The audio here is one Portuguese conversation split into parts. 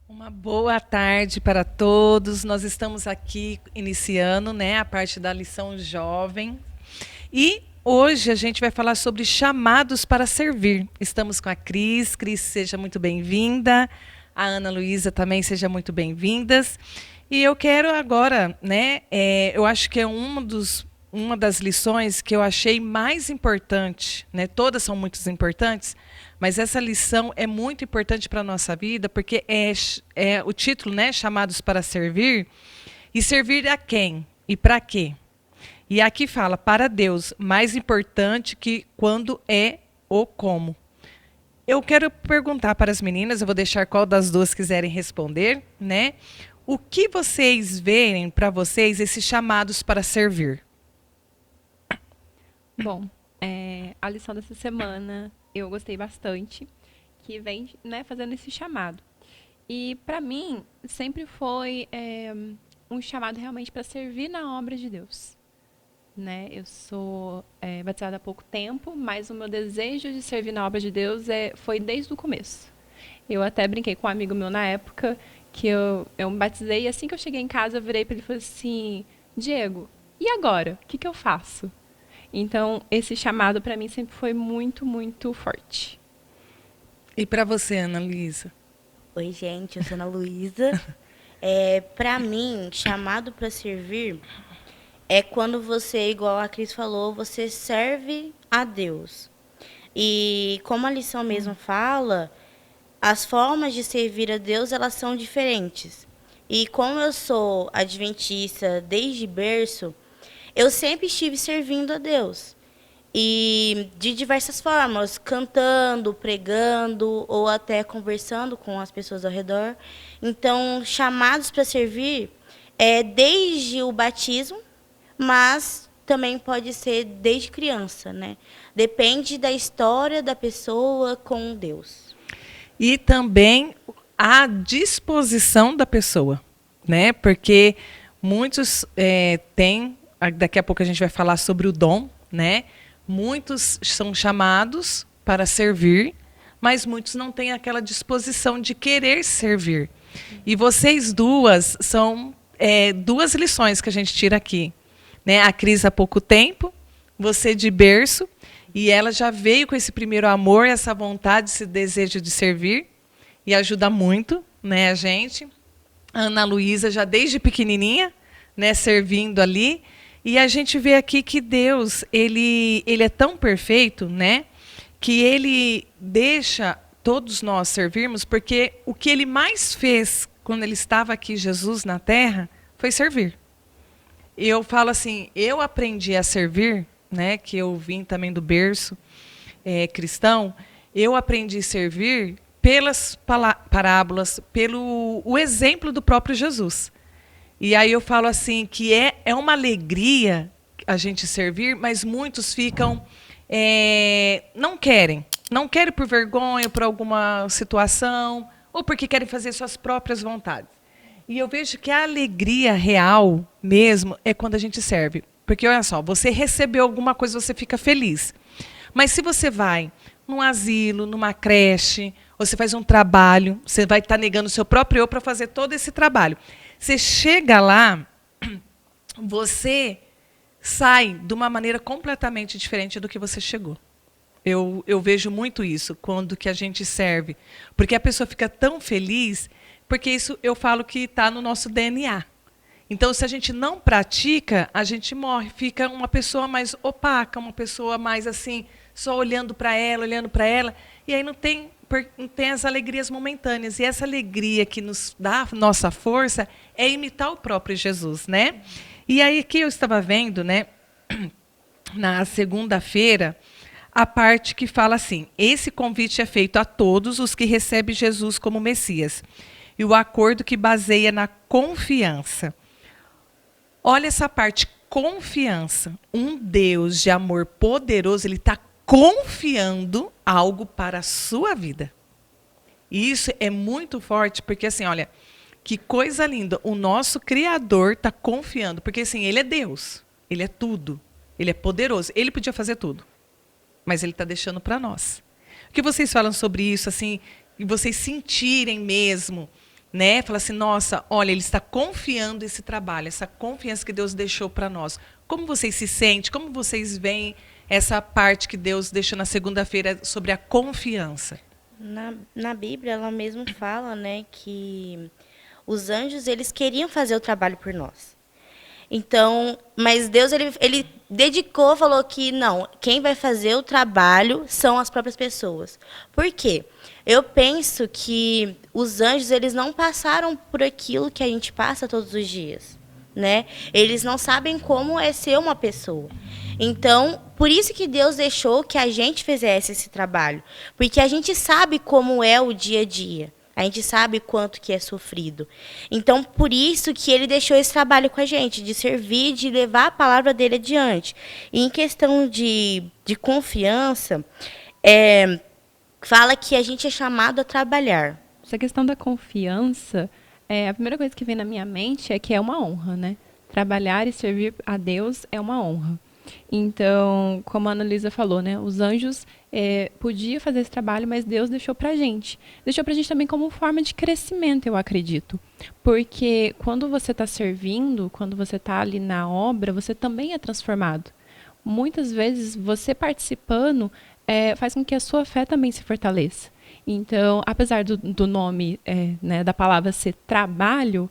Uma boa tarde para todos. Nós estamos aqui iniciando, né, a parte da lição jovem. E hoje a gente vai falar sobre chamados para servir. Estamos com a Cris. Cris, seja muito bem-vinda. A Ana Luísa também, seja muito bem-vindas. E eu quero agora, né, eu acho que é uma das lições que eu achei mais importante, né? Todas são muito importantes, mas essa lição é muito importante para a nossa vida, porque é o título, né? Chamados para servir. E servir a quem? E para quê? E aqui fala, para Deus, mais importante que quando é o como. Eu quero perguntar para as meninas, eu vou deixar qual das duas quiserem responder, né? O que vocês veem para vocês esses chamados para servir? Bom, a lição dessa semana eu gostei bastante, que vem, né, fazendo esse chamado. E para mim sempre foi um chamado realmente para servir na obra de Deus. Né? Eu sou batizada há pouco tempo, mas o meu desejo de servir na obra de Deus foi desde o começo. Eu até brinquei com um amigo meu na época que eu me batizei e assim que eu cheguei em casa eu virei para ele e falei assim, Diego, e agora? O que eu faço? Então, esse chamado para mim sempre foi muito, muito forte. E para você, Ana Luísa? Oi, gente, eu sou Ana Luísa. Para mim, chamado para servir é quando você, igual a Cris falou, você serve a Deus. E como a lição mesmo fala, as formas de servir a Deus, elas são diferentes. E como eu sou adventista desde berço, eu sempre estive servindo a Deus. E de diversas formas, cantando, pregando ou até conversando com as pessoas ao redor. Então, chamados para servir é desde o batismo, mas também pode ser desde criança, né? Depende da história da pessoa com Deus. E também a disposição da pessoa, né? Porque muitos têm, daqui a pouco a gente vai falar sobre o dom, né? Muitos são chamados para servir, mas muitos não têm aquela disposição de querer servir. E vocês duas são duas lições que a gente tira aqui, né? A Cris há pouco tempo, você de berço, e ela já veio com esse primeiro amor, essa vontade, esse desejo de servir, e ajuda muito, né, a gente. A Ana Luísa já desde pequenininha, né, servindo ali. E a gente vê aqui que Deus, ele é tão perfeito, né, que ele deixa todos nós servirmos, porque o que ele mais fez quando ele estava aqui, Jesus, na terra, foi servir. Eu falo assim, eu aprendi a servir, né, que eu vim também do berço cristão, eu aprendi a servir pelas parábolas, pelo o exemplo do próprio Jesus. E aí eu falo assim que é uma alegria a gente servir, mas muitos ficam não querem por vergonha, por alguma situação, ou porque querem fazer suas próprias vontades. E eu vejo que a alegria real mesmo é quando a gente serve. Porque olha só, você recebeu alguma coisa, você fica feliz. Mas se você vai num asilo, numa creche, ou você faz um trabalho, você vai estar negando o seu próprio eu para fazer todo esse trabalho. Você chega lá, você sai de uma maneira completamente diferente do que você chegou. Eu vejo muito isso quando que a gente serve. Porque a pessoa fica tão feliz, porque isso eu falo que está no nosso DNA. Então, se a gente não pratica, a gente morre. Fica uma pessoa mais opaca, uma pessoa mais assim, só olhando para ela, olhando para ela. E aí não tem as alegrias momentâneas. E essa alegria que nos dá nossa força é imitar o próprio Jesus, né? E aí que eu estava vendo, né, na segunda-feira, a parte que fala assim: esse convite é feito a todos os que recebem Jesus como Messias. E o acordo que baseia na confiança. Olha essa parte, confiança. Um Deus de amor poderoso, ele está confiando algo para a sua vida. E isso é muito forte, porque assim, olha, que coisa linda. O nosso Criador está confiando, porque assim, ele é Deus, ele é tudo, ele é poderoso. Ele podia fazer tudo, mas ele está deixando para nós. O que vocês falam sobre isso, assim, e vocês sentirem mesmo, né? Fala assim, nossa, olha, ele está confiando esse trabalho, essa confiança que Deus deixou para nós. Como vocês se sentem? Como vocês veem essa parte que Deus deixou na segunda-feira sobre a confiança? Na Bíblia, ela mesmo fala, né, que os anjos, eles queriam fazer o trabalho por nós. Então, mas Deus, ele dedicou, falou que não, quem vai fazer o trabalho são as próprias pessoas. Por quê? Eu penso que os anjos, eles não passaram por aquilo que a gente passa todos os dias, né? Eles não sabem como é ser uma pessoa. Então, por isso que Deus deixou que a gente fizesse esse trabalho, porque a gente sabe como é o dia a dia. A gente sabe quanto que é sofrido. Então, por isso que ele deixou esse trabalho com a gente, de servir, de levar a palavra dele adiante. E em questão de confiança, fala que a gente é chamado a trabalhar. Essa questão da confiança, a primeira coisa que vem na minha mente é que é uma honra, né? Trabalhar e servir a Deus é uma honra. Então, como a Ana Luísa falou, né? Os anjos podiam fazer esse trabalho, mas Deus deixou pra gente. Deixou pra gente também como forma de crescimento, eu acredito. Porque quando você está servindo, quando você está ali na obra, você também é transformado. Muitas vezes, você participando faz com que a sua fé também se fortaleça. Então, apesar do nome, né, da palavra ser trabalho,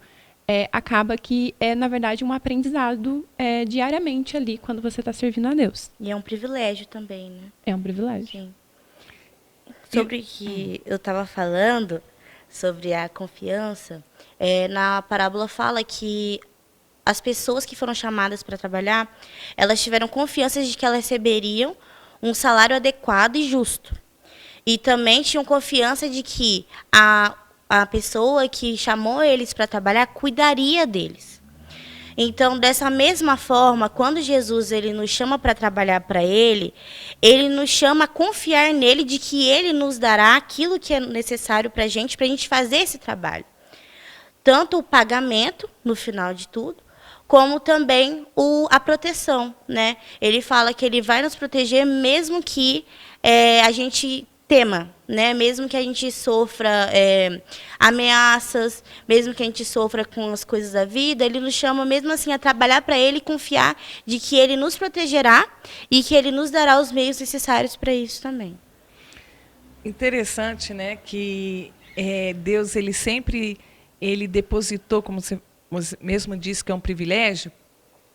acaba que na verdade, um aprendizado diariamente ali, quando você está servindo a Deus. E é um privilégio também, né? É um privilégio. Sim. Sobre o que eu estava falando, sobre a confiança, na parábola fala que as pessoas que foram chamadas para trabalhar, elas tiveram confiança de que elas receberiam um salário adequado e justo. E também tinham confiança de que a pessoa que chamou eles para trabalhar cuidaria deles. Então, dessa mesma forma, quando Jesus ele nos chama para trabalhar para ele nos chama a confiar nele de que ele nos dará aquilo que é necessário para a gente fazer esse trabalho. Tanto o pagamento, no final de tudo, como também a proteção, né? Ele fala que ele vai nos proteger mesmo que a gente tema, né? Mesmo que a gente sofra ameaças, mesmo que a gente sofra com as coisas da vida, ele nos chama mesmo assim a trabalhar para ele e confiar de que ele nos protegerá e que ele nos dará os meios necessários para isso também. Interessante, né, que Deus ele depositou, como você mesmo disse que é um privilégio,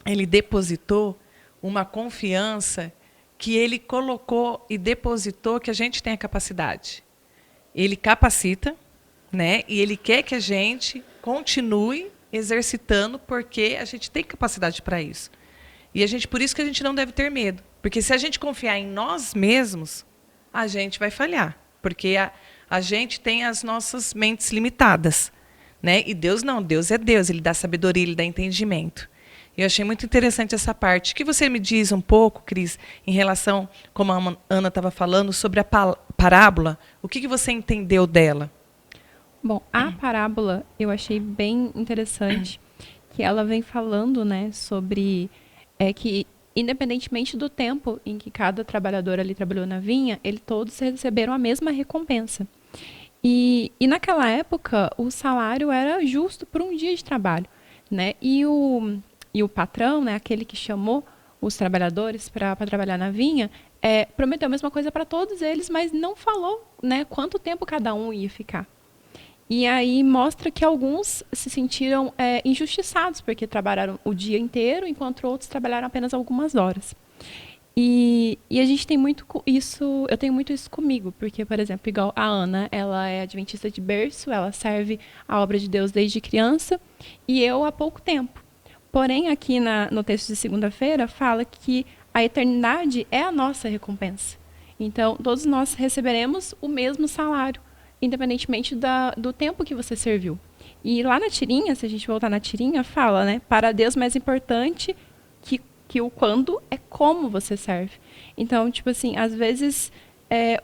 ele depositou uma confiança que ele colocou e depositou que a gente tem a capacidade. Ele capacita, né? E ele quer que a gente continue exercitando, porque a gente tem capacidade para isso. E por isso que a gente não deve ter medo. Porque se a gente confiar em nós mesmos, a gente vai falhar. Porque a gente tem as nossas mentes limitadas, né? E Deus não, Deus é Deus, ele dá sabedoria, ele dá entendimento. Eu achei muito interessante essa parte. O que você me diz um pouco, Cris, em relação, como a Ana estava falando, sobre a parábola? O que você entendeu dela? Bom, a parábola eu achei bem interessante, que ela vem falando, né, sobre que, independentemente do tempo em que cada trabalhador ali trabalhou na vinha, todos receberam a mesma recompensa. E naquela época, o salário era justo por um dia de trabalho, né? E o patrão, né, aquele que chamou os trabalhadores para trabalhar na vinha, prometeu a mesma coisa para todos eles, mas não falou, né, quanto tempo cada um ia ficar. E aí mostra que alguns se sentiram injustiçados, porque trabalharam o dia inteiro, enquanto outros trabalharam apenas algumas horas. E a gente tem muito isso, eu tenho muito isso comigo, porque, por exemplo, igual a Ana, ela é adventista de berço, ela serve a obra de Deus desde criança, e eu há pouco tempo. Porém, aqui no texto de segunda-feira, fala que a eternidade é a nossa recompensa. Então, todos nós receberemos o mesmo salário, independentemente do tempo que você serviu. E lá na tirinha, se a gente voltar na tirinha, fala, né? Para Deus, mais importante que o quando é como você serve. Então, tipo assim, às vezes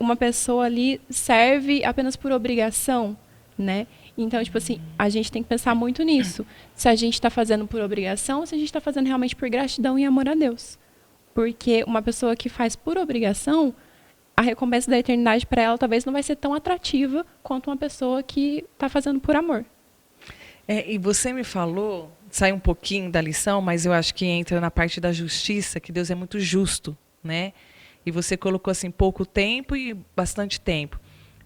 uma pessoa ali serve apenas por obrigação, né? Então, tipo assim, a gente tem que pensar muito nisso. Se a gente está fazendo por obrigação ou se a gente está fazendo realmente por gratidão e amor a Deus. Porque uma pessoa que faz por obrigação, a recompensa da eternidade para ela talvez não vai ser tão atrativa quanto uma pessoa que está fazendo por amor. E você me falou, sai um pouquinho da lição, mas eu acho que entra na parte da justiça, que Deus é muito justo, né? E você colocou assim, pouco tempo e bastante tempo.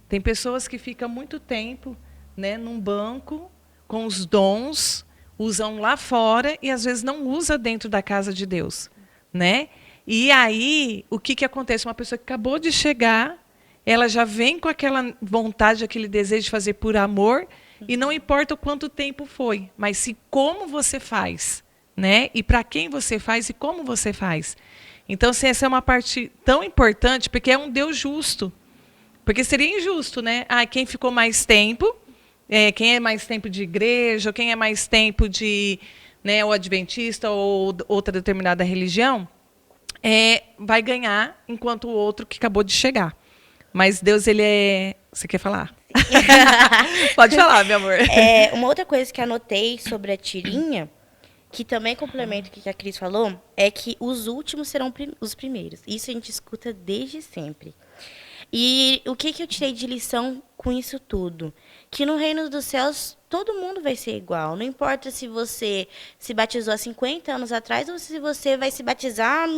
Tem pessoas que ficam muito tempo, né, num banco, com os dons, usam lá fora e às vezes não usa dentro da casa de Deus, né? E aí, o que acontece? Uma pessoa que acabou de chegar, ela já vem com aquela vontade, aquele desejo de fazer por amor, e não importa o quanto tempo foi, mas se como você faz, né? E para quem você faz e como você faz. Então, assim, essa é uma parte tão importante, porque é um Deus justo. Porque seria injusto, né? Quem ficou mais tempo, quem é mais tempo de igreja, ou quem é mais tempo de, né, o adventista ou outra determinada religião, vai ganhar, enquanto o outro que acabou de chegar. Mas Deus, ele é... Você quer falar? Pode falar, meu amor. Uma outra coisa que anotei sobre a tirinha, que também complementa o que a Cris falou, é que os últimos serão os primeiros. Isso a gente escuta desde sempre. E o que eu tirei de lição com isso tudo? Que no reino dos céus todo mundo vai ser igual. Não importa se você se batizou há 50 anos atrás ou se você vai se batizar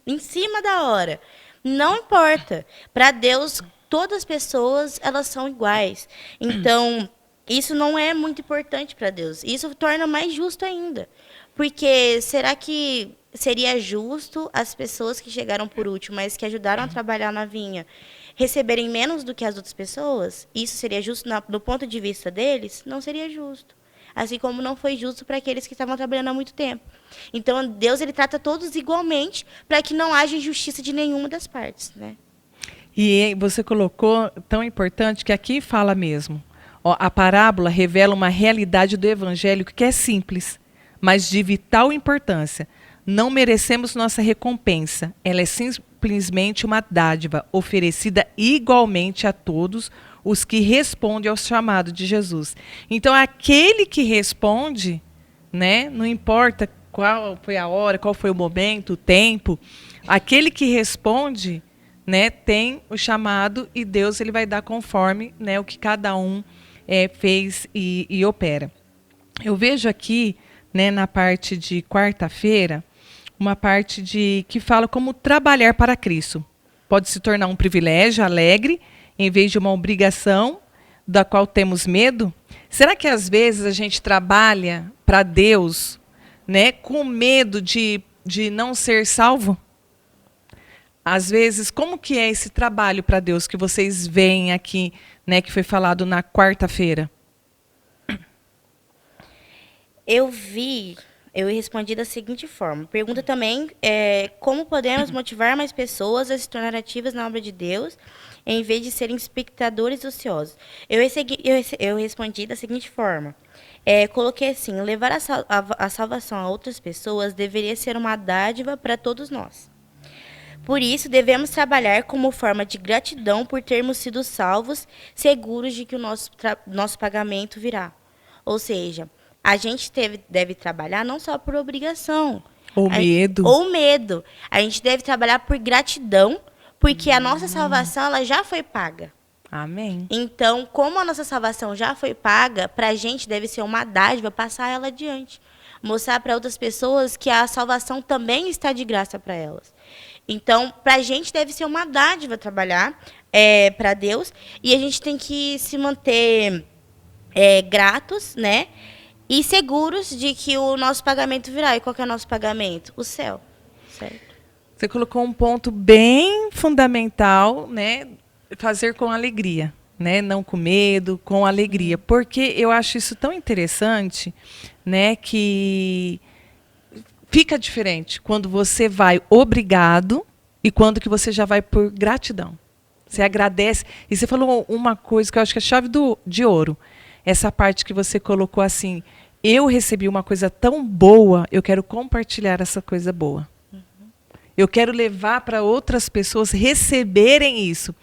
em cima da hora. Não importa. Para Deus, todas as pessoas, elas são iguais. Então, isso não é muito importante para Deus. Isso torna mais justo ainda. Porque será que seria justo as pessoas que chegaram por último, mas que ajudaram a trabalhar na vinha, receberem menos do que as outras pessoas? Isso seria justo do ponto de vista deles? Não seria justo. Assim como não foi justo para aqueles que estavam trabalhando há muito tempo. Então, Deus, ele trata todos igualmente para que não haja injustiça de nenhuma das partes, né? E você colocou tão importante que aqui fala mesmo. A parábola revela uma realidade do evangelho que é simples, mas de vital importância. Não merecemos nossa recompensa. Ela é simplesmente uma dádiva oferecida igualmente a todos os que respondem ao chamado de Jesus. Então, aquele que responde, né, não importa qual foi a hora, qual foi o momento, o tempo, aquele que responde, né, tem o chamado e Deus, ele vai dar conforme, né, o que cada um fez e opera. Eu vejo aqui, né, na parte de quarta-feira, uma parte que fala como trabalhar para Cristo. Pode se tornar um privilégio alegre, em vez de uma obrigação da qual temos medo. Será que às vezes a gente trabalha para Deus, né, com medo de não ser salvo? Às vezes, como que é esse trabalho para Deus que vocês veem aqui, né, que foi falado na quarta-feira? Eu respondi da seguinte forma. Pergunta também como podemos motivar mais pessoas a se tornar ativas na obra de Deus, em vez de serem espectadores ociosos. Eu respondi da seguinte forma. Coloquei assim, levar a salvação a outras pessoas deveria ser uma dádiva para todos nós. Por isso, devemos trabalhar como forma de gratidão por termos sido salvos, seguros de que o nosso pagamento virá. Ou seja, a gente deve trabalhar não só por obrigação. Ou medo. Ou medo. A gente deve trabalhar por gratidão, porque a nossa salvação ela já foi paga. Amém. Então, como a nossa salvação já foi paga, para a gente deve ser uma dádiva passar ela adiante. Mostrar para outras pessoas que a salvação também está de graça para elas. Então, para a gente deve ser uma dádiva trabalhar para Deus. E a gente tem que se manter gratos, né? E seguros de que o nosso pagamento virá. E qual que é o nosso pagamento? O céu. Certo? Você colocou um ponto bem fundamental, né? Fazer com alegria, né? Não com medo, com alegria. Porque eu acho isso tão interessante, né? Que fica diferente quando você vai obrigado e quando que você já vai por gratidão. Você agradece. E você falou uma coisa que eu acho que é a chave de ouro. Essa parte que você colocou assim, eu recebi uma coisa tão boa, eu quero compartilhar essa coisa boa. Eu quero levar para outras pessoas receberem isso.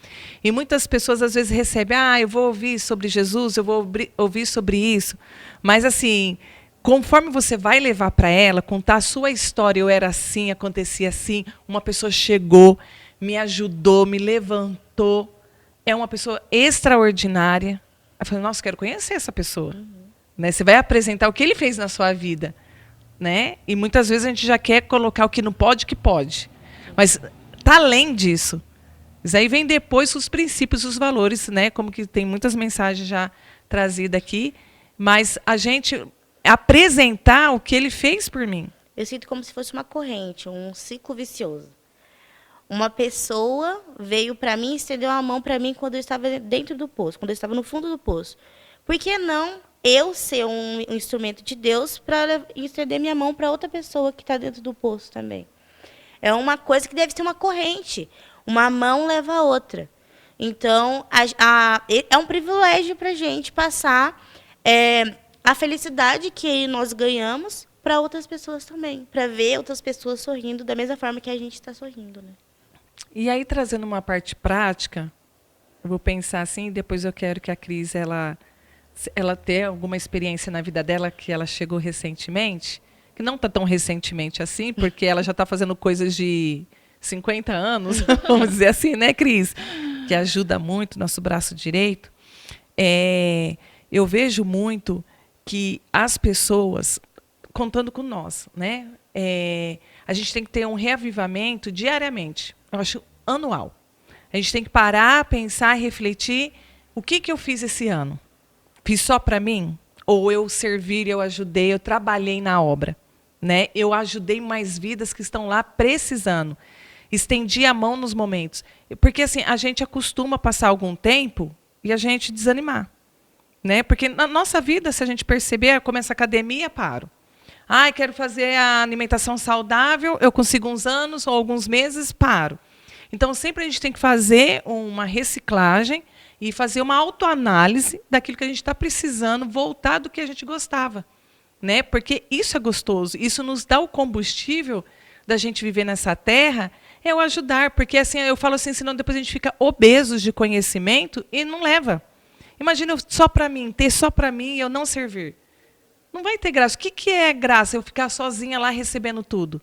E muitas pessoas às vezes recebem, eu vou ouvir sobre Jesus, eu vou ouvir sobre isso. Mas assim, conforme você vai levar para ela, contar a sua história, eu era assim, acontecia assim, uma pessoa chegou, me ajudou, me levantou, é uma pessoa extraordinária. Eu falei, nossa, quero conhecer essa pessoa. né? Você vai apresentar o que ele fez na sua vida, né? E muitas vezes a gente já quer colocar o que não pode, que pode. Mas tá além disso. Isso aí vem depois os princípios, os valores, né? Como que tem muitas mensagens já trazidas aqui, mas a gente apresentar o que ele fez por mim. Eu sinto como se fosse uma corrente, um ciclo vicioso. Uma pessoa veio para mim, estendeu a mão para mim quando eu estava dentro do poço, quando eu estava no fundo do poço. Por que não eu ser um instrumento de Deus para estender minha mão para outra pessoa que está dentro do poço também? É uma coisa que deve ser uma corrente. Uma mão leva a outra. Então, é um privilégio para a gente passar a felicidade que nós ganhamos para outras pessoas também. Para ver outras pessoas sorrindo da mesma forma que a gente está sorrindo, né? E aí, trazendo uma parte prática, eu vou pensar assim, depois eu quero que a Cris, ela tenha alguma experiência na vida dela que ela chegou recentemente, que não está tão recentemente assim, porque ela já está fazendo coisas de 50 anos, vamos dizer assim, né, Cris? Que ajuda muito o nosso braço direito. Eu vejo muito que as pessoas, contando com nós, né? A gente tem que ter um reavivamento diariamente, eu acho anual. A gente tem que parar, pensar, refletir, o que eu fiz esse ano? Fiz só para mim? Ou eu servi, eu ajudei, eu trabalhei na obra? Né? Eu ajudei mais vidas que estão lá precisando. Estendi a mão nos momentos. Porque assim, a gente acostuma passar algum tempo e a gente desanimar. Né? Porque na nossa vida, se a gente perceber, começa a academia, paro. Quero fazer a alimentação saudável, eu consigo uns anos ou alguns meses, paro. Então, sempre a gente tem que fazer uma reciclagem e fazer uma autoanálise daquilo que a gente está precisando, voltar do que a gente gostava. Né? Porque isso é gostoso, isso nos dá o combustível da gente viver nessa terra, é o ajudar. Porque assim, eu falo assim, senão depois a gente fica obesos de conhecimento e não leva. Imagina só para mim, ter só para mim e eu não servir. Não vai ter graça. O que é graça? Eu ficar sozinha lá recebendo tudo.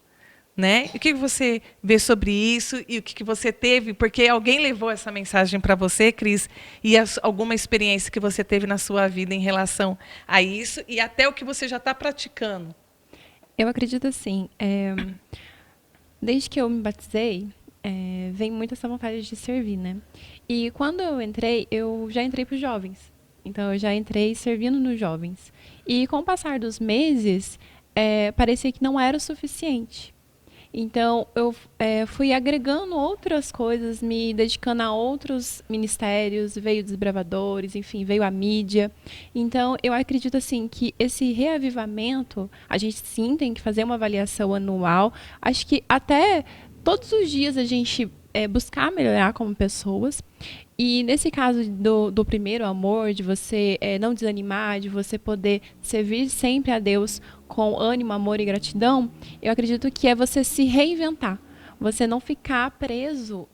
Né? E o que você vê sobre isso e o que você teve? Porque alguém levou essa mensagem para você, Cris, e alguma experiência que você teve na sua vida em relação a isso e até o que você já está praticando. Eu acredito assim, desde que eu me batizei, vem muito essa vontade de servir, né? E quando eu já entrei para os jovens. Então, eu já entrei servindo nos jovens. E com o passar dos meses, parecia que não era o suficiente. Então, eu fui agregando outras coisas, me dedicando a outros ministérios, veio desbravadores, enfim, veio a mídia. Então, eu acredito assim que esse reavivamento, a gente sim tem que fazer uma avaliação anual. Acho que até todos os dias a gente buscar melhorar como pessoas. E nesse caso do primeiro amor, de você não desanimar, de você poder servir sempre a Deus com ânimo, amor e gratidão, eu acredito que é você se reinventar. Você não ficar preso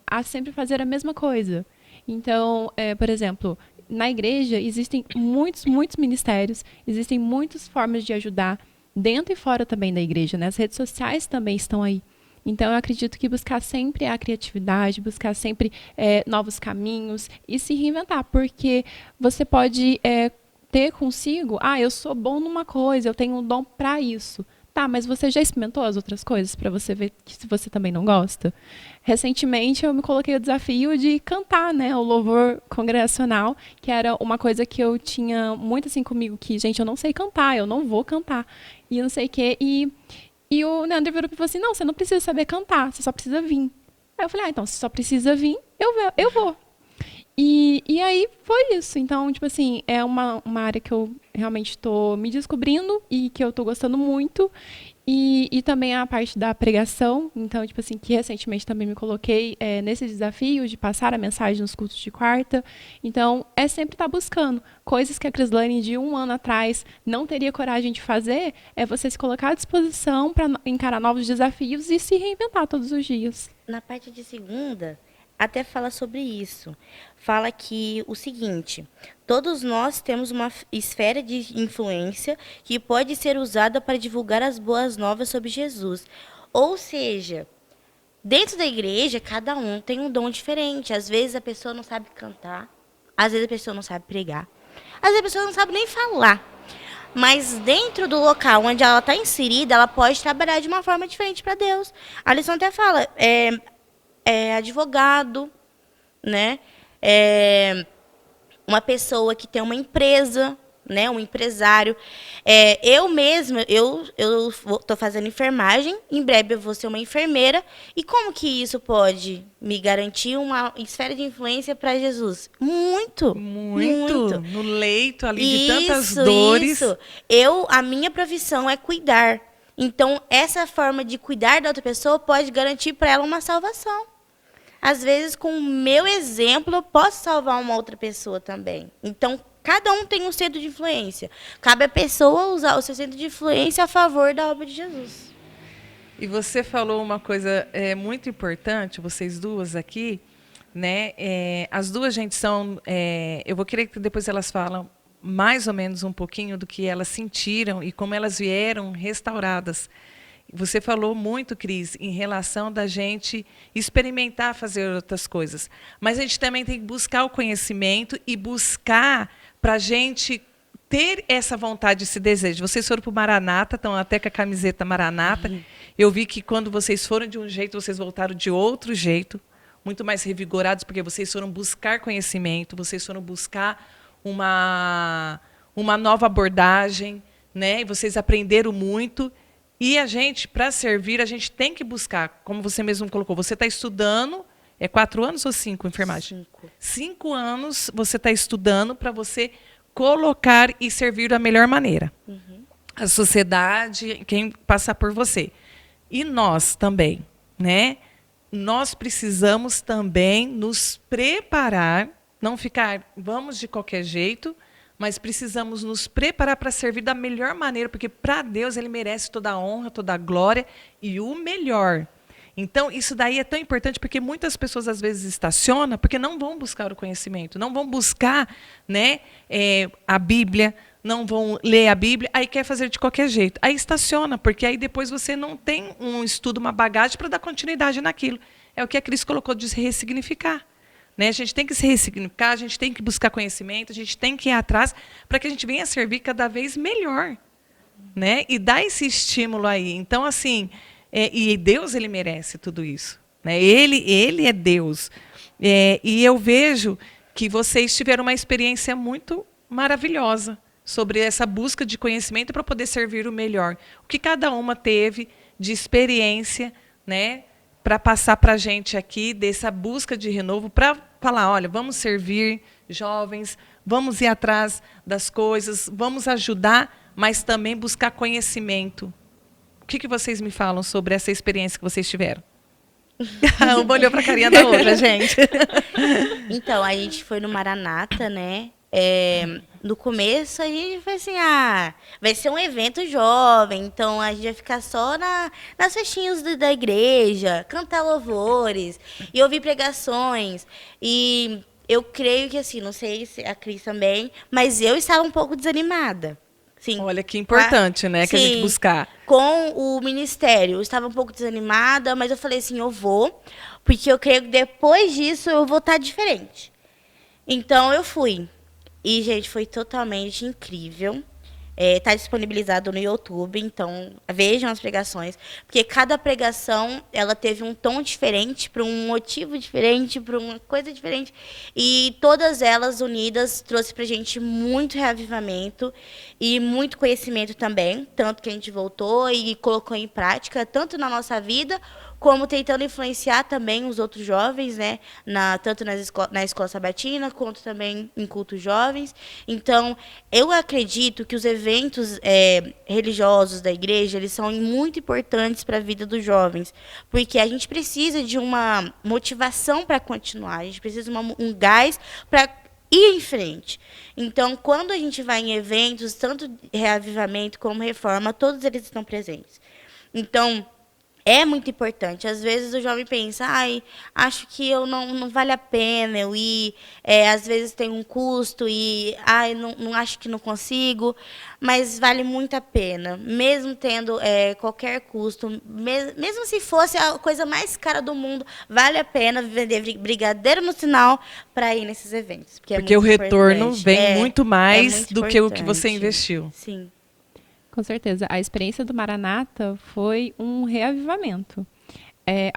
a sempre fazer a mesma coisa. Então, por exemplo, na igreja existem muitos ministérios, existem muitas formas de ajudar, dentro e fora também da igreja, né? As redes sociais também estão aí. Então, eu acredito que buscar sempre a criatividade, buscar sempre novos caminhos e se reinventar, porque você pode ter consigo, eu sou bom numa coisa, eu tenho um dom para isso. Tá, mas você já experimentou as outras coisas para você ver que se você também não gosta? Recentemente, eu me coloquei o desafio de cantar, né, o louvor congregacional, que era uma coisa que eu tinha muito assim comigo, que, gente, eu não sei cantar, eu não vou cantar, e não sei o quê, e o Leandro virou e falou assim, não, você não precisa saber cantar, você só precisa vir. Aí eu falei, então, se só precisa vir, eu vou. E aí foi isso. Então, tipo assim, é uma área que eu realmente estou me descobrindo e que eu estou gostando muito. E também a parte da pregação. Então, tipo assim, que recentemente também me coloquei nesse desafio de passar a mensagem nos cultos de quarta. Então, é sempre estar buscando coisas que a Crislane de 1 ano atrás não teria coragem de fazer. É você se colocar à disposição para encarar novos desafios e se reinventar todos os dias. Na parte de segunda, até fala sobre isso. Fala que o seguinte, todos nós temos uma esfera de influência que pode ser usada para divulgar as boas novas sobre Jesus. Ou seja, dentro da igreja, cada um tem um dom diferente. Às vezes a pessoa não sabe cantar, às vezes a pessoa não sabe pregar, às vezes a pessoa não sabe nem falar. mas dentro do local onde ela está inserida, ela pode trabalhar de uma forma diferente para Deus. A lição até fala, advogado, né? Uma pessoa que tem uma empresa, né, um empresário. Eu mesma, eu estou fazendo enfermagem, em breve eu vou ser uma enfermeira. E como que isso pode me garantir uma esfera de influência para Jesus? Muito. No leito ali de tantas dores. Isso. A minha profissão é cuidar. Então, essa forma de cuidar da outra pessoa pode garantir para ela uma salvação. Às vezes, com o meu exemplo, eu posso salvar uma outra pessoa também. Então, cada um tem um centro de influência. Cabe à pessoa usar o seu centro de influência a favor da obra de Jesus. E você falou uma coisa muito importante, vocês duas aqui, né? As duas, gente, são... eu vou querer que depois elas falam mais ou menos um pouquinho do que elas sentiram e como elas vieram restauradas. Você falou muito, Cris, em relação da gente experimentar fazer outras coisas. Mas a gente também tem que buscar o conhecimento e buscar para a gente ter essa vontade, esse desejo. Vocês foram para o Maranata, estão até com a camiseta Maranata. Eu vi que quando vocês foram de um jeito, vocês voltaram de outro jeito, muito mais revigorados, porque vocês foram buscar conhecimento, vocês foram buscar uma nova abordagem, né? E vocês aprenderam muito. E a gente, para servir, a gente tem que buscar, como você mesmo colocou, você está estudando, 4 anos ou 5 enfermagem? 5. 5 anos você está estudando para você colocar e servir da melhor maneira. A sociedade, quem passar por você. E nós também, né? Nós precisamos também nos preparar, não ficar, vamos de qualquer jeito, mas precisamos nos preparar para servir da melhor maneira, porque para Deus Ele merece toda a honra, toda a glória e o melhor. Então, isso daí é tão importante, porque muitas pessoas às vezes estacionam, porque não vão buscar o conhecimento, não vão buscar, né, a Bíblia, não vão ler a Bíblia, aí quer fazer de qualquer jeito. Aí estaciona, porque aí depois você não tem um estudo, uma bagagem para dar continuidade naquilo. É o que a Cris colocou de se ressignificar. Né? A gente tem que se ressignificar, a gente tem que buscar conhecimento, a gente tem que ir atrás para que a gente venha servir cada vez melhor, né? E dar esse estímulo aí. Então, assim, e Deus, Ele merece tudo isso, né? Ele é Deus. E eu vejo que vocês tiveram uma experiência muito maravilhosa sobre essa busca de conhecimento para poder servir o melhor. O que cada uma teve de experiência, né? Para passar para a gente aqui dessa busca de renovo, para falar, olha, vamos servir jovens, vamos ir atrás das coisas, vamos ajudar, mas também buscar conhecimento. O que vocês me falam sobre essa experiência que vocês tiveram? Uma olhou para a carinha da outra, gente. Então, a gente foi no Maranata, né? No começo a gente foi assim, vai ser um evento jovem, então a gente vai ficar só nas festinhas da igreja, cantar louvores e ouvir pregações. E eu creio que, assim, não sei se a Cris também, mas eu estava um pouco desanimada. Sim. Olha que importante, né, que a gente buscar. Com o ministério, eu estava um pouco desanimada, mas eu falei assim, eu vou, porque eu creio que depois disso eu vou estar diferente. Então eu fui. E, gente, foi totalmente incrível. Está disponibilizado no YouTube, então vejam as pregações. Porque cada pregação, ela teve um tom diferente, para um motivo diferente, para uma coisa diferente. E todas elas unidas trouxe para a gente muito reavivamento e muito conhecimento também. Tanto que a gente voltou e colocou em prática, tanto na nossa vida, como tentando influenciar também os outros jovens, né? Tanto na escola sabatina, quanto também em cultos jovens. Então, eu acredito que os eventos religiosos da igreja, eles são muito importantes para a vida dos jovens, porque a gente precisa de uma motivação para continuar, a gente precisa de um gás para ir em frente. Então, quando a gente vai em eventos, tanto reavivamento como reforma, todos eles estão presentes. Então, é muito importante. Às vezes o jovem pensa, acho que eu não vale a pena eu ir. Às vezes tem um custo e não acho que não consigo, mas vale muito a pena. Mesmo tendo qualquer custo, mesmo se fosse a coisa mais cara do mundo, vale a pena vender brigadeiro no sinal para ir nesses eventos. Porque o retorno vem muito mais do que o que você investiu. Sim. Com certeza. A experiência do Maranata foi um reavivamento.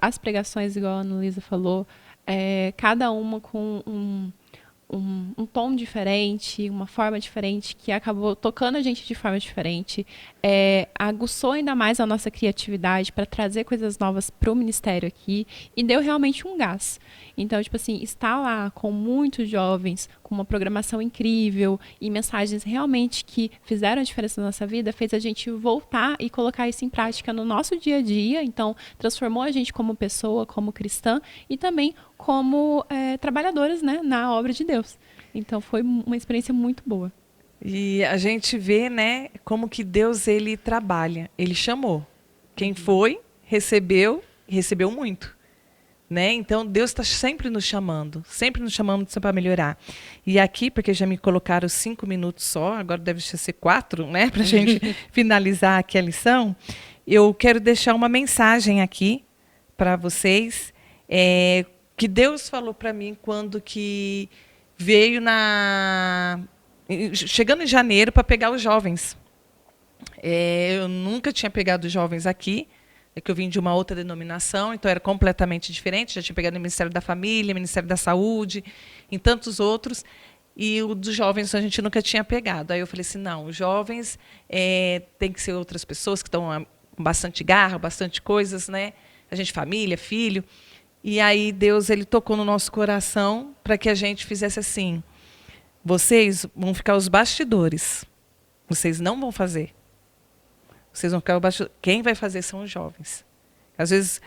As pregações, igual a Ana Luísa falou, cada uma com um tom diferente, uma forma diferente, que acabou tocando a gente de forma diferente, aguçou ainda mais a nossa criatividade para trazer coisas novas para o ministério aqui e deu realmente um gás. Então, tipo assim, estar lá com muitos jovens, com uma programação incrível e mensagens realmente que fizeram a diferença na nossa vida, fez a gente voltar e colocar isso em prática no nosso dia a dia. Então, transformou a gente como pessoa, como cristã e também como trabalhadores, né, na obra de Deus. Então, foi uma experiência muito boa. E a gente vê, né, como que Deus, ele trabalha. Ele chamou. Quem foi, recebeu muito. Né? Então, Deus está sempre nos chamando para melhorar. E aqui, porque já me colocaram 5 minutos só, agora deve ser 4, né, para a gente finalizar aqui a lição, eu quero deixar uma mensagem aqui para vocês, que Deus falou para mim quando que veio chegando em janeiro para pegar os jovens. Eu nunca tinha pegado os jovens aqui, que eu vim de uma outra denominação, então era completamente diferente. Já tinha pegado no Ministério da Família, Ministério da Saúde, em tantos outros, e o dos jovens a gente nunca tinha pegado. Aí eu falei assim, não, os jovens tem que ser outras pessoas que estão com bastante garra, bastante coisas, né? A gente, família, filho. E aí Deus, ele tocou no nosso coração para que a gente fizesse assim, vocês vão ficar os bastidores, vocês não vão fazer. Vocês vão ficar abaixo. Quem vai fazer são os jovens. Às vezes.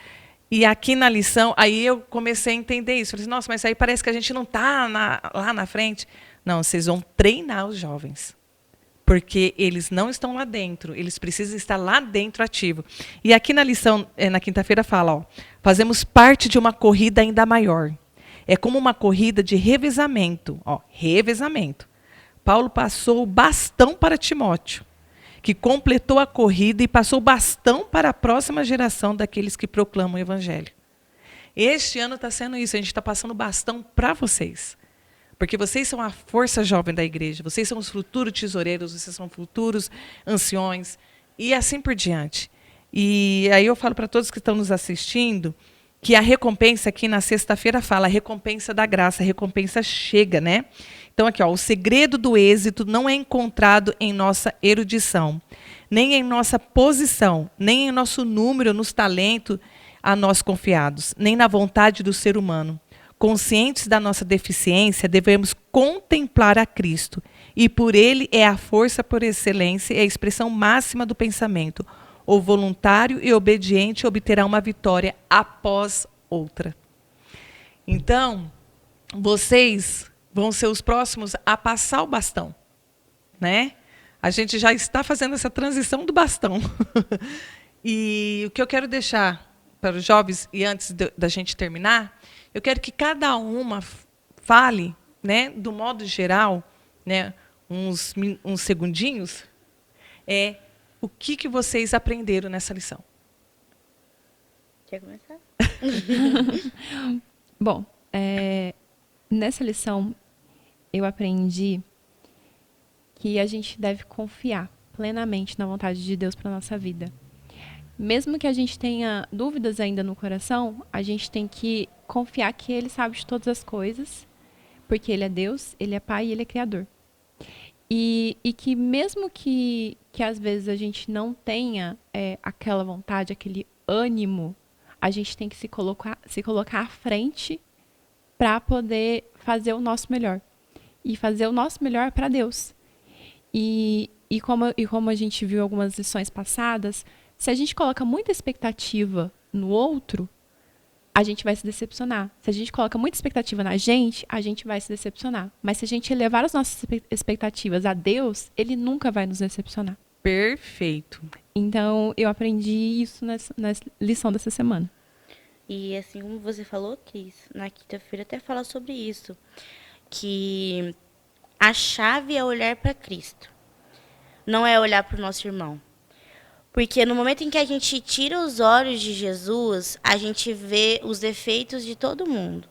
E aqui na lição, aí eu comecei a entender isso. Falei assim, nossa, mas aí parece que a gente não está lá na frente. Não, vocês vão treinar os jovens. Porque eles não estão lá dentro. Eles precisam estar lá dentro ativo. E aqui na lição, na quinta-feira, fala, ó, fazemos parte de uma corrida ainda maior. É como uma corrida de revezamento. Ó, revezamento. Paulo passou o bastão para Timóteo, que completou a corrida e passou o bastão para a próxima geração daqueles que proclamam o Evangelho. Este ano está sendo isso, a gente está passando o bastão para vocês. Porque vocês são a força jovem da igreja, vocês são os futuros tesoureiros, vocês são futuros anciões, e assim por diante. E aí eu falo para todos que estão nos assistindo, que a recompensa aqui na sexta-feira fala, a recompensa da graça, a recompensa chega, né? Então aqui, ó, o segredo do êxito não é encontrado em nossa erudição, nem em nossa posição, nem em nosso número, nos talentos a nós confiados, nem na vontade do ser humano. Conscientes da nossa deficiência, devemos contemplar a Cristo, e por ele é a força por excelência e a expressão máxima do pensamento. O voluntário e obediente obterá uma vitória após outra. Então, vocês vão ser os próximos a passar o bastão, né? A gente já está fazendo essa transição do bastão. E o que eu quero deixar para os jovens, e antes da gente terminar, eu quero que cada uma fale, né, do modo geral, né, uns segundinhos, o que vocês aprenderam nessa lição. Quer começar? Bom, nessa lição eu aprendi que a gente deve confiar plenamente na vontade de Deus para a nossa vida. Mesmo que a gente tenha dúvidas ainda no coração, a gente tem que confiar que Ele sabe de todas as coisas, porque Ele é Deus, Ele é Pai e Ele é Criador. E que mesmo que às vezes a gente não tenha aquela vontade, aquele ânimo, a gente tem que se colocar à frente para poder fazer o nosso melhor. E fazer o nosso melhor para Deus. E como a gente viu em algumas lições passadas, se a gente coloca muita expectativa no outro, a gente vai se decepcionar. Se a gente coloca muita expectativa na gente, a gente vai se decepcionar. Mas se a gente elevar as nossas expectativas a Deus, Ele nunca vai nos decepcionar. Perfeito. Então, eu aprendi isso na lição dessa semana. E assim como você falou, Cris, na quinta-feira até fala sobre isso, que a chave é olhar para Cristo, não é olhar para o nosso irmão. Porque no momento em que a gente tira os olhos de Jesus, a gente vê os defeitos de todo mundo.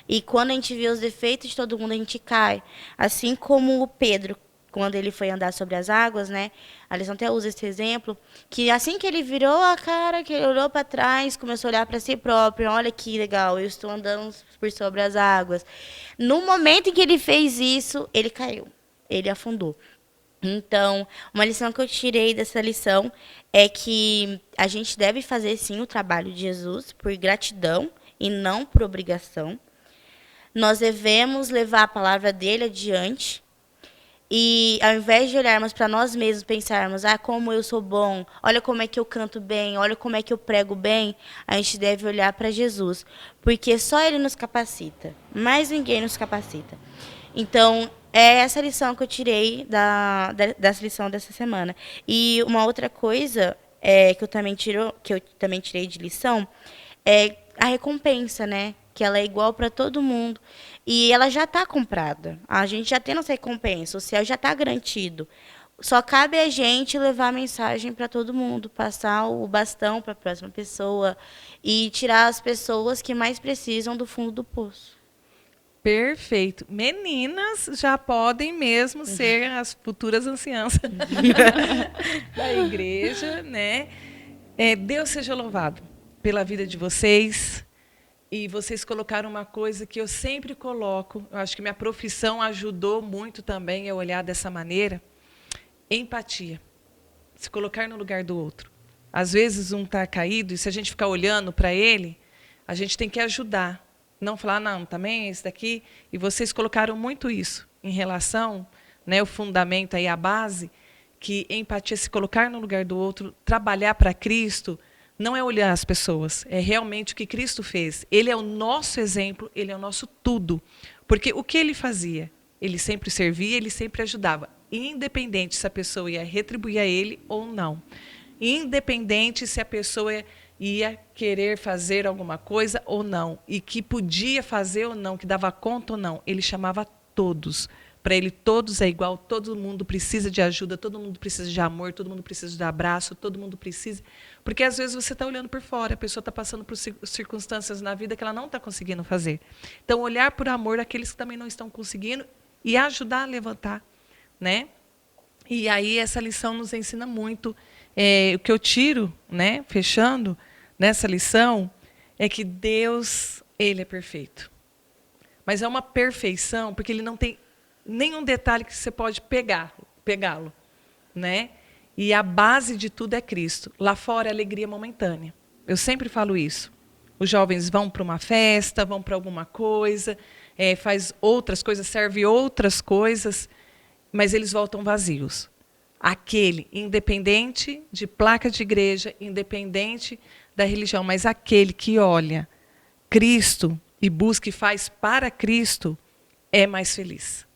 E quando a gente vê os defeitos de todo mundo, a gente cai. Assim como o Pedro, quando ele foi andar sobre as águas, né? A lição até usa esse exemplo, que assim que ele virou a cara, que ele olhou para trás, começou a olhar para si próprio, olha que legal, eu estou andando por sobre as águas. No momento em que ele fez isso, ele caiu, ele afundou. Então, uma lição que eu tirei dessa lição é que a gente deve fazer sim o trabalho de Jesus por gratidão e não por obrigação. Nós devemos levar a palavra dele adiante. E ao invés de olharmos para nós mesmos, pensarmos, como eu sou bom, olha como é que eu canto bem, olha como é que eu prego bem, a gente deve olhar para Jesus, porque só ele nos capacita, mais ninguém nos capacita. Então, é essa lição que eu tirei dessa lição dessa semana. E uma outra coisa que eu também tirei de lição é a recompensa, né? Que ela é igual para todo mundo. E ela já está comprada. A gente já tem nossa recompensa. O céu já está garantido. Só cabe a gente levar a mensagem para todo mundo, passar o bastão para a próxima pessoa e tirar as pessoas que mais precisam do fundo do poço. Perfeito. Meninas já podem mesmo ser as futuras anciãs da igreja, né? Deus seja louvado pela vida de vocês. E vocês colocaram uma coisa que eu sempre coloco, eu acho que minha profissão ajudou muito também a olhar dessa maneira, empatia. Se colocar no lugar do outro. Às vezes um está caído e se a gente ficar olhando para ele, a gente tem que ajudar. Não falar, não, também esse daqui. E vocês colocaram muito isso em relação, né, o fundamento, aí, a base, que empatia, se colocar no lugar do outro, trabalhar para Cristo, não é olhar as pessoas, é realmente o que Cristo fez. Ele é o nosso exemplo, ele é o nosso tudo. Porque o que ele fazia? Ele sempre servia, ele sempre ajudava. Independente se a pessoa ia retribuir a ele ou não. Independente se a pessoa ia querer fazer alguma coisa ou não, e que podia fazer ou não, que dava conta ou não, ele chamava todos. Para ele, todos é igual, todo mundo precisa de ajuda, todo mundo precisa de amor, todo mundo precisa de abraço, todo mundo precisa... Porque às vezes você está olhando por fora, a pessoa está passando por circunstâncias na vida que ela não está conseguindo fazer. Então, olhar por amor àqueles que também não estão conseguindo e ajudar a levantar, né? E aí essa lição nos ensina muito. O que eu tiro, né, fechando nessa lição, é que Deus, ele é perfeito. Mas é uma perfeição porque ele não tem nenhum detalhe que você pode pegá-lo, né? E a base de tudo é Cristo. Lá fora é alegria momentânea. Eu sempre falo isso. Os jovens vão para uma festa, vão para alguma coisa, faz outras coisas, serve outras coisas, mas eles voltam vazios. Aquele, independente de placa de igreja, independente da religião, mas aquele que olha Cristo e busca e faz para Cristo, é mais feliz.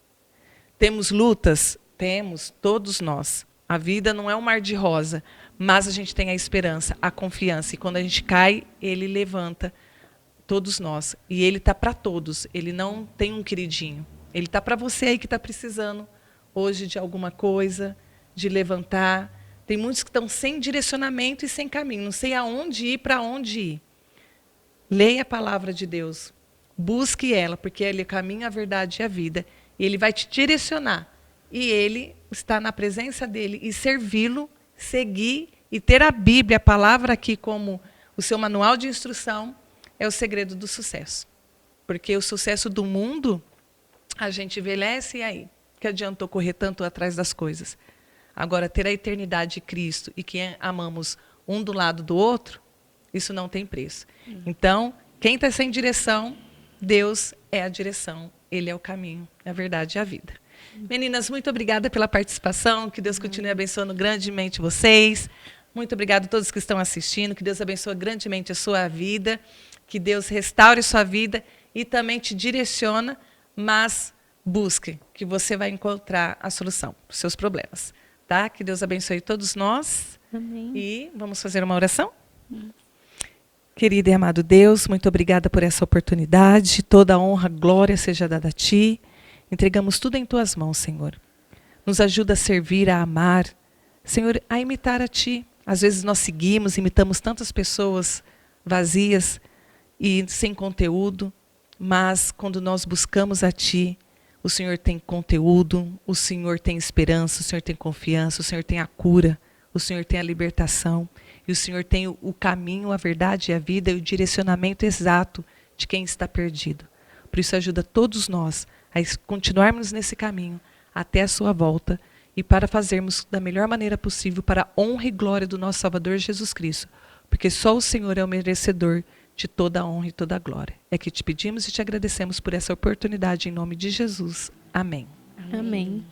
Temos lutas? Temos, todos nós. A vida não é um mar de rosa, mas a gente tem a esperança, a confiança. E quando a gente cai, ele levanta todos nós. E ele está para todos, ele não tem um queridinho. Ele está para você aí que está precisando hoje de alguma coisa, de levantar. Tem muitos que estão sem direcionamento e sem caminho, não sei aonde ir, para onde ir. Leia a palavra de Deus, busque ela, porque ele é o caminho, a verdade e a vida. E ele vai te direcionar. E ele está na presença dele e servi-lo, seguir e ter a Bíblia, a palavra aqui como o seu manual de instrução, é o segredo do sucesso. Porque o sucesso do mundo, a gente envelhece e aí? Que adiantou correr tanto atrás das coisas? Agora, ter a eternidade de Cristo e que amamos um do lado do outro, isso não tem preço. Então, quem está sem direção, Deus é a direção. Ele é o caminho, a verdade e a vida. Meninas, muito obrigada pela participação. Que Deus continue abençoando grandemente vocês. Muito obrigada a todos que estão assistindo. Que Deus abençoe grandemente a sua vida. Que Deus restaure sua vida e também te direciona, mas busque, que você vai encontrar a solução para os seus problemas. Tá? Que Deus abençoe todos nós. Amém. E vamos fazer uma oração? Querido e amado Deus, muito obrigada por essa oportunidade. Toda a honra, glória seja dada a Ti. Entregamos tudo em Tuas mãos, Senhor. Nos ajuda a servir, a amar. Senhor, a imitar a Ti. Às vezes nós seguimos, imitamos tantas pessoas vazias e sem conteúdo. Mas quando nós buscamos a Ti, O Senhor tem conteúdo, o Senhor tem esperança, o Senhor tem confiança, o Senhor tem a cura, o Senhor tem a libertação. E o Senhor tem o caminho, a verdade e a vida e o direcionamento exato de quem está perdido. Por isso ajuda todos nós a continuarmos nesse caminho até a sua volta e para fazermos da melhor maneira possível para a honra e glória do nosso Salvador Jesus Cristo. Porque só o Senhor é o merecedor de toda a honra e toda a glória. É que te pedimos e te agradecemos por essa oportunidade em nome de Jesus. Amém. Amém.